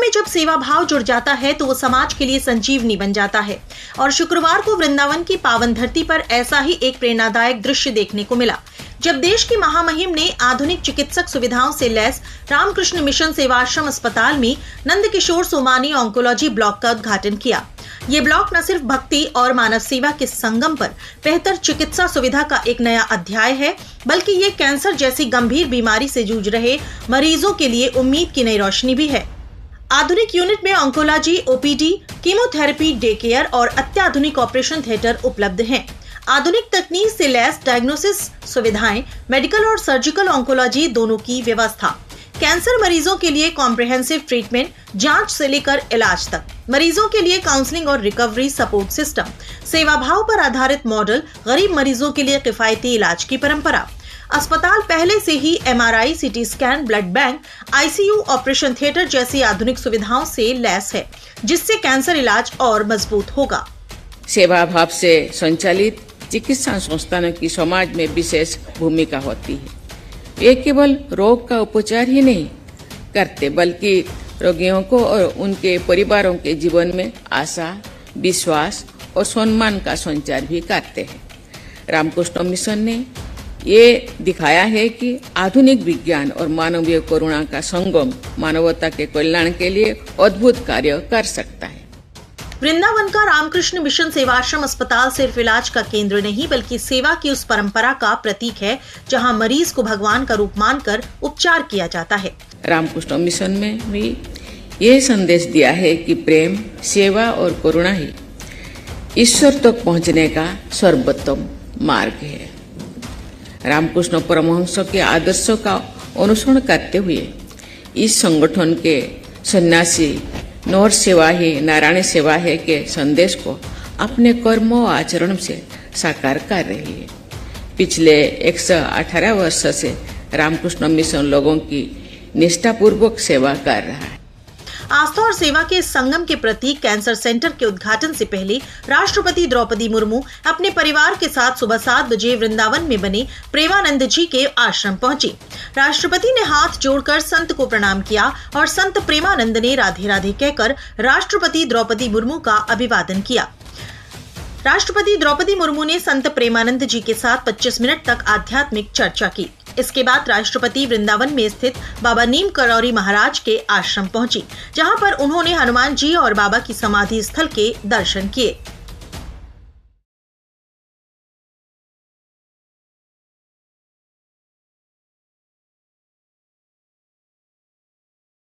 में जब सेवा भाव जुड़ जाता है तो वो समाज के लिए संजीवनी बन जाता है। और शुक्रवार को वृंदावन की पावन धरती पर ऐसा ही एक प्रेरणादायक दृश्य देखने को मिला, जब देश की महामहिम ने आधुनिक चिकित्सक सुविधाओं से लैस रामकृष्ण मिशन सेवाश्रम अस्पताल में नंद किशोर सोमानी ऑन्कोलॉजी ब्लॉक का उद्घाटन किया। ये ब्लॉक न सिर्फ भक्ति और मानव सेवा के संगम पर बेहतर चिकित्सा सुविधा का एक नया अध्याय है, बल्कि ये कैंसर जैसी गंभीर बीमारी से जूझ रहे मरीजों के लिए उम्मीद की नई रोशनी भी है। आधुनिक यूनिट में oncology, OPD, chemotherapy, day care और अत्याधुनिक ऑपरेशन थिएटर उपलब्ध हैं। आधुनिक तकनीक से लैस डायग्नोसिस सुविधाएं, मेडिकल और सर्जिकल ऑन्कोलॉजी दोनों की व्यवस्था, कैंसर मरीजों के लिए कॉम्प्रिहेंसिव ट्रीटमेंट, जांच से लेकर इलाज तक, मरीजों के लिए काउंसलिंग और रिकवरी सपोर्ट सिस्टम, सेवा भाव पर आधारित मॉडल, गरीब मरीजों के लिए किफायती इलाज की परंपरा। अस्पताल पहले से ही MRI, CT scan, blood bank, ICU, operation theatre जैसी आधुनिक सुविधाओं से लैस है, जिससे कैंसर इलाज और मजबूत होगा। सेवा भाव से संचालित चिकित्सा संस्थानों की समाज में विशेष भूमिका होती है। ये केवल रोग का उपचार ही नहीं करते, बल्कि रोगियों को और उनके परिवारों के जीवन में आशा, विश्वास और सम्मान का संचार भी करते हैं। रामकृष्ण मिशन ने ये दिखाया है कि आधुनिक विज्ञान और मानवीय करुणा का संगम मानवता के कल्याण के लिए अद्भुत कार्य कर सकता है। वृंदावन का रामकृष्ण मिशन सेवाश्रम अस्पताल सिर्फ इलाज का केंद्र नहीं, बल्कि सेवा की उस परंपरा का प्रतीक है जहां मरीज को भगवान का रूप मानकर उपचार किया जाता है। रामकृष्ण मिशन में भी ये संदेश दिया है कि प्रेम, सेवा और करुणा ही ईश्वर तक पहुंचने का सर्वोत्तम मार्ग है। रामकृष्ण परमहंस के आदर्शों का अनुसरण करते हुए इस संगठन के सन्यासी नर सेवा ही नारायण सेवा है के संदेश को अपने कर्मों और आचरण से साकार कर रही है। पिछले 118 वर्ष से रामकृष्ण मिशन लोगों की निष्ठापूर्वक सेवा कर रहा है। आस्था और सेवा के संगम के प्रतीक कैंसर सेंटर के उद्घाटन से पहले राष्ट्रपति द्रौपदी मुर्मू अपने परिवार के साथ सुबह 7 बजे वृंदावन में बने प्रेमानंद जी के आश्रम पहुंची। राष्ट्रपति ने हाथ जोड़कर संत को प्रणाम किया और संत प्रेमानंद ने राधे राधे कहकर राष्ट्रपति द्रौपदी मुर्मू का अभिवादन किया। राष्ट्रपति द्रौपदी मुर्मू ने संत प्रेमानंद जी के साथ 25 मिनट तक आध्यात्मिक चर्चा की। इसके बाद राष्ट्रपति वृंदावन में स्थित बाबा नीम करौरी महाराज के आश्रम पहुंची, जहां पर उन्होंने हनुमान जी और बाबा की समाधि स्थल के दर्शन किए।